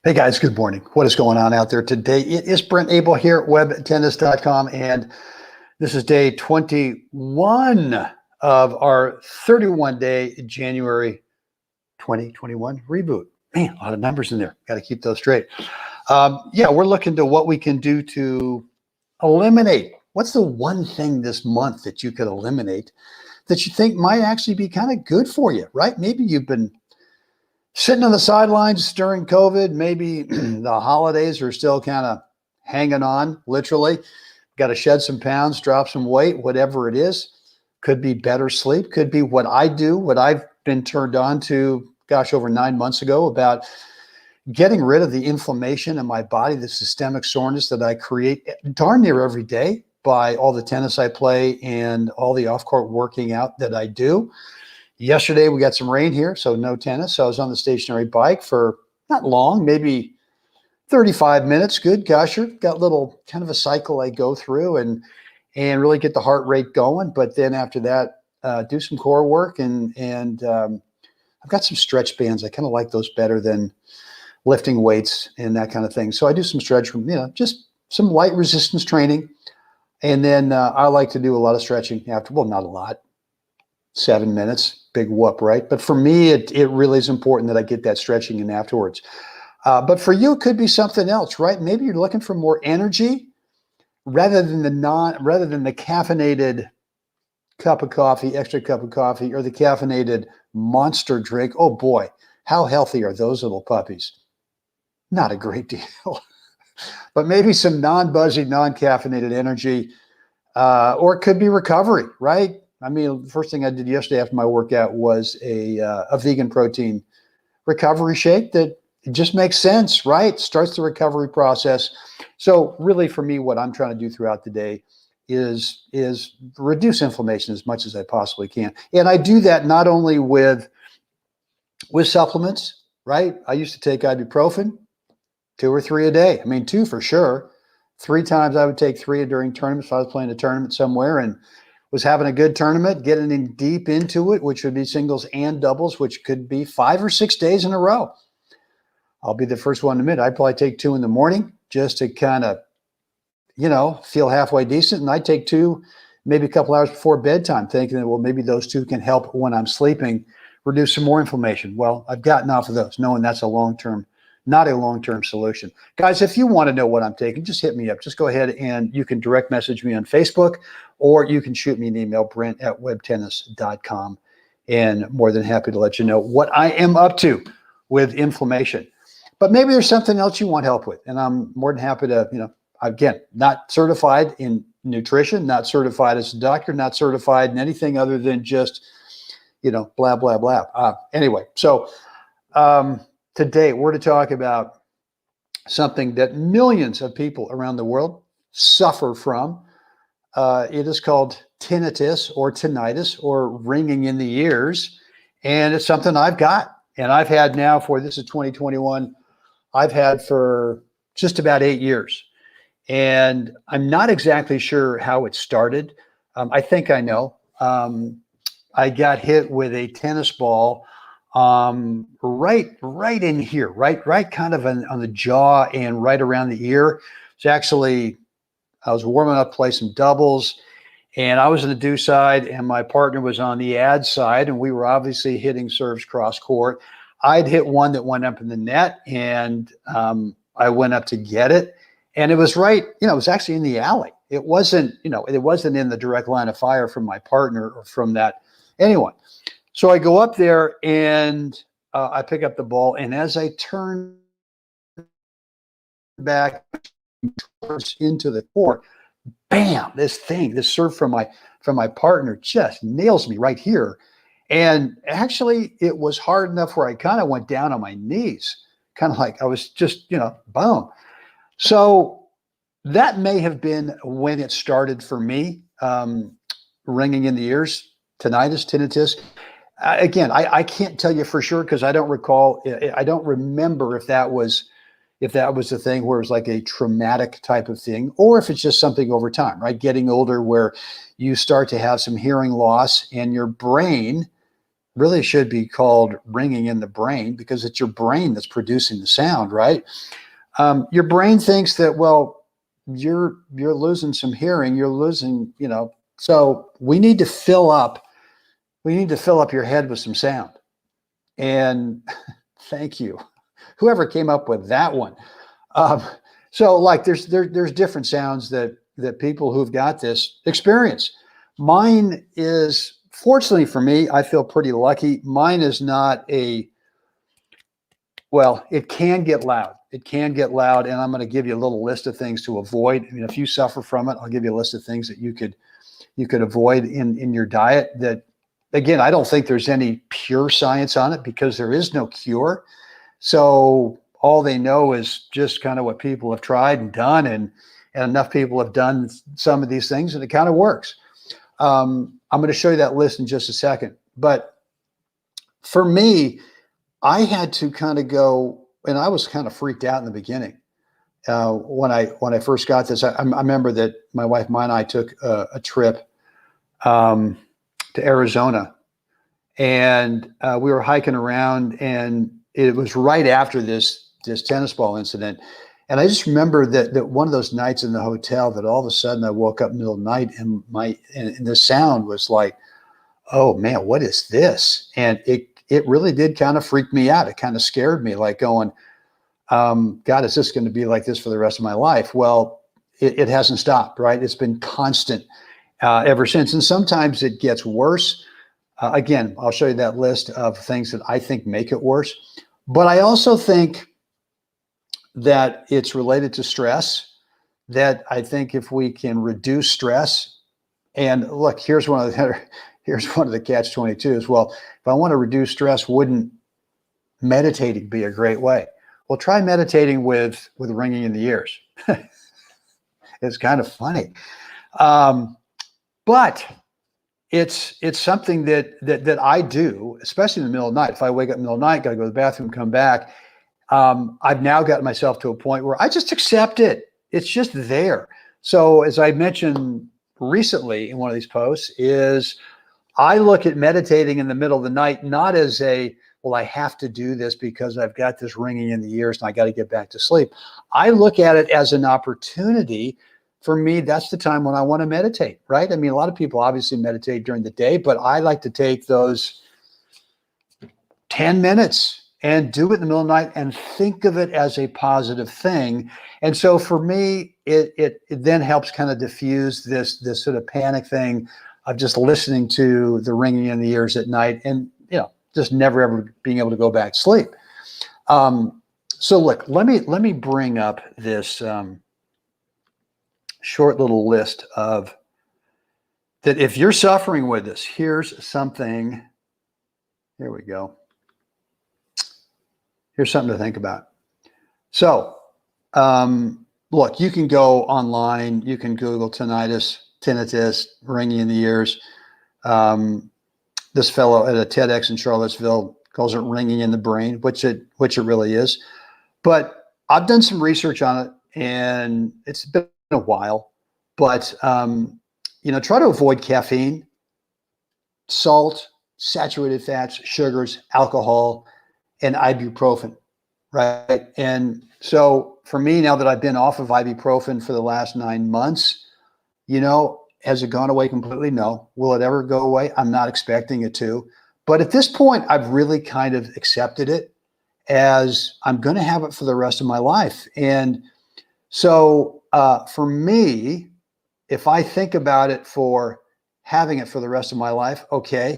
Hey guys, good morning. What is going on out there today? It is Brent Abel here at webtennis.com, and this is day 21 of our 31-day January 2021 reboot. Man, a lot of numbers in there. Got to keep those straight. Yeah, we're looking to what we can do to eliminate. What's the one thing this month that you could eliminate that you think might actually be kind of good for you, right? Maybe you've been sitting on the sidelines during COVID. Maybe the holidays are still kind of hanging on, literally. Got to shed some pounds, drop some weight, whatever it is. Could be better sleep, could be what I do, what I've been turned on to, gosh, over 9 months ago, about getting rid of the inflammation in my body, the systemic soreness that I create darn near every day by all the tennis I play and all the off-court working out that I do. Yesterday, we got some rain here, so no tennis. So I was on the stationary bike for not long, maybe 35 minutes. Good gusher. Got a little kind of a cycle I go through and really get the heart rate going. But then after that, do some core work. And I've got some stretch bands. I kind of like those better than lifting weights and that kind of thing. So I do some stretch, just some light resistance training. And then I like to do a lot of stretching after, well, not a lot. 7 minutes, big whoop, right? But for me, it really is important that I get that stretching in afterwards. But for you, it could be something else, right? Maybe you're looking for more energy rather than the caffeinated cup of coffee, extra cup of coffee, or the caffeinated monster drink. Oh boy, how healthy are those little puppies? Not a great deal. But maybe some non-buzzy, non-caffeinated energy, or it could be recovery, right? I mean, the first thing I did yesterday after my workout was a vegan protein recovery shake that just makes sense, right? Starts the recovery process. So really for me, what I'm trying to do throughout the day is reduce inflammation as much as I possibly can. And I do that not only with supplements, right? I used to take ibuprofen, 2 or 3 a day. I mean, 2 for sure. 3 times I would take 3 during tournaments if I was playing a tournament somewhere and was having a good tournament, getting in deep into it, which would be singles and doubles, which could be 5 or 6 days in a row. I'll be the first one to admit I'd probably take 2 in the morning just to kind of, feel halfway decent. And I take 2 maybe a couple hours before bedtime, thinking that, well, maybe those 2 can help when I'm sleeping, reduce some more inflammation. Well, I've gotten off of those, knowing that's not a long-term solution. Guys, if you want to know what I'm taking, just hit me up. Just go ahead and you can direct message me on Facebook, or you can shoot me an email, brent@webtennis.com, and more than happy to let you know what I am up to with inflammation. But maybe there's something else you want help with, and I'm more than happy to, again, not certified in nutrition, not certified as a doctor, not certified in anything other than just, blah, blah, blah. Anyway, so today, we're to talk about something that millions of people around the world suffer from. It is called tinnitus or tinnitus or ringing in the ears. And it's something I've got. And I've had now this is 2021, I've had for just about 8 years. And I'm not exactly sure how it started. I think I know. I got hit with a tennis ball right in here, right kind of on the jaw and right around the ear. It's actually, I was warming up to play some doubles, and I was on the do side and my partner was on the ad side, and we were obviously hitting serves cross court. I'd hit one that went up in the net, and I went up to get it, and it was right, it was actually in the alley. It wasn't, it wasn't in the direct line of fire from my partner or from that anyone. So I go up there and I pick up the ball, and as I turn back towards into the court, bam! This serve from my partner just nails me right here. And actually, it was hard enough where I kind of went down on my knees, kind of like I was just, boom. So that may have been when it started for me, ringing in the ears, tinnitus. Again, I can't tell you for sure because I don't recall. I don't remember if that was the thing where it was like a traumatic type of thing, or if it's just something over time, right? Getting older, where you start to have some hearing loss, and your brain really should be called ringing in the brain, because it's your brain that's producing the sound, right? Your brain thinks that, well, you're losing some hearing, you're losing, so we need to fill up your head with some sound. And thank you, whoever came up with that one. So like there's different sounds that people who've got this experience. Mine is, fortunately for me, I feel pretty lucky. Mine is not well, it can get loud. It can get loud, and I'm going to give you a little list of things to avoid. I mean, if you suffer from it, I'll give you a list of things that you could avoid in your diet. That, again, I don't think there's any pure science on it, because there is no cure. So all they know is just kind of what people have tried and done, and enough people have done some of these things, and it kind of works. I'm going to show you that list in just a second. But for me, I had to kind of go, and I was kind of freaked out in the beginning. When I first got this, I remember that my wife and I took a trip to Arizona, and we were hiking around, and it was right after this tennis ball incident. And I just remember that one of those nights in the hotel, that all of a sudden I woke up in the middle of the night, and the sound was like, oh man, what is this? And it really did kind of freak me out. It kind of scared me, like going, God, is this going to be like this for the rest of my life? Well, it hasn't stopped, right? It's been constant ever since. And sometimes it gets worse. Again, I'll show you that list of things that I think make it worse. But I also think that it's related to stress, that I think if we can reduce stress, and look, here's one of the catch-22s. Well, if I want to reduce stress, wouldn't meditating be a great way? Well, try meditating with ringing in the ears. It's kind of funny. But it's something that I do, especially in the middle of the night. If I wake up in the middle of the night, got to go to the bathroom, come back. I've now gotten myself to a point where I just accept it. It's just there. So as I mentioned recently in one of these posts, is I look at meditating in the middle of the night not as well, I have to do this because I've got this ringing in the ears and I got to get back to sleep. I look at it as an opportunity. For me, that's the time when I want to meditate, right? I mean, a lot of people obviously meditate during the day, but I like to take those 10 minutes and do it in the middle of the night and think of it as a positive thing. And so for me, it then helps kind of diffuse this sort of panic thing of just listening to the ringing in the ears at night, and just never ever being able to go back to sleep. So look, let me bring up this short little list of that. If you're suffering with this, here's something. Here we go. Here's something to think about. So, look, you can go online, you can Google tinnitus, ringing in the ears. This fellow at a TEDx in Charlottesville calls it ringing in the brain, which it really is. But I've done some research on it, and it's been a while. But try to avoid caffeine, salt, saturated fats, sugars, alcohol, and ibuprofen, right? And so for me, now that I've been off of ibuprofen for the last 9 months, has it gone away completely? No. Will it ever go away? I'm not expecting it to. But at this point, I've really kind of accepted it as I'm going to have it for the rest of my life. And so for me, if I think about it for having it for the rest of my life, okay,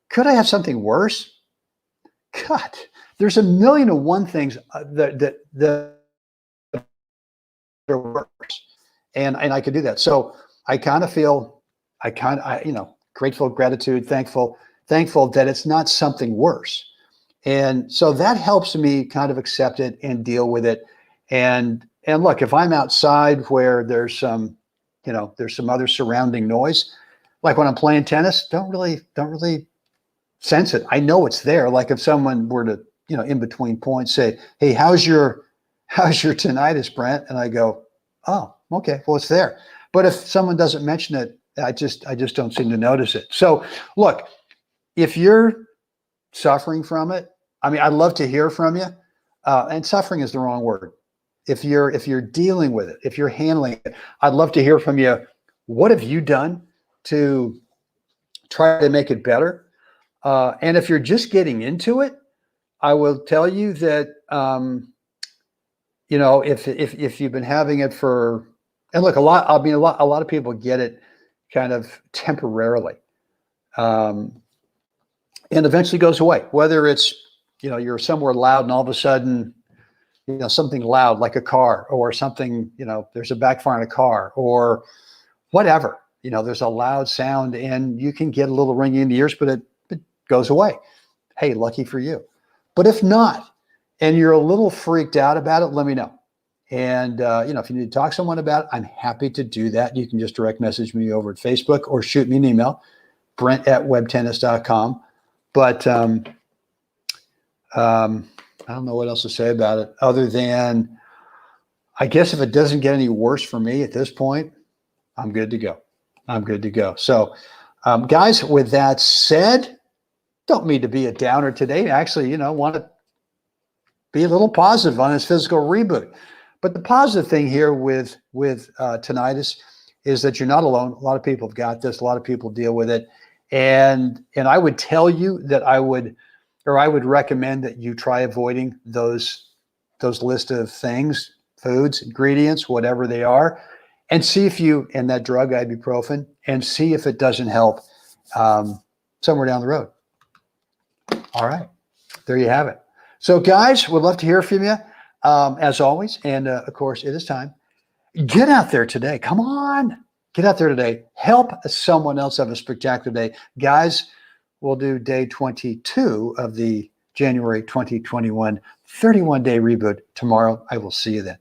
could I have something worse? God, there's a million and one things that are worse, and I could do that. So I kind of feel, grateful, gratitude, thankful that it's not something worse. And so that helps me kind of accept it and deal with it. And look, if I'm outside where there's some other surrounding noise, like when I'm playing tennis, don't really sense it. I know it's there. Like if someone were to, in between points say, hey, how's your tinnitus, Brent? And I go, oh, okay, well, it's there. But if someone doesn't mention it, I just don't seem to notice it. So look, if you're suffering from it, I mean, I'd love to hear from you. And suffering is the wrong word. If you're dealing with it, if you're handling it, I'd love to hear from you. What have you done to try to make it better? And if you're just getting into it, I will tell you that you know, if you've been having it for, and look, a lot of people get it kind of temporarily, and eventually goes away. Whether it's, you know, you're somewhere loud and all of a sudden, you know, something loud like a car, or something, you know, there's a backfire in a car, or whatever, you know, there's a loud sound and you can get a little ringing in the ears, but it goes away. Hey, lucky for you. But if not, and you're a little freaked out about it, let me know. And, you know, if you need to talk to someone about it, I'm happy to do that. You can just direct message me over at Facebook or shoot me an email, brent@webtennis.com. But I don't know what else to say about it other than, I guess if it doesn't get any worse for me at this point, I'm good to go. I'm good to go. So, guys, with that said, don't mean to be a downer today. Actually, you know, want to be a little positive on this physical reboot. But the positive thing here with tinnitus is that you're not alone. A lot of people have got this. A lot of people deal with it. And I would tell you that I would recommend that you try avoiding those list of things, foods, ingredients, whatever they are, and see if you, and that drug ibuprofen, and see if it doesn't help somewhere down the road. All right, there you have it. So guys, we'd love to hear from you as always. And of course, it is time. Get out there today. Come on, get out there today. Help someone else have a spectacular day. Guys, we'll do day 22 of the January 2021 31-day reboot tomorrow. I will see you then.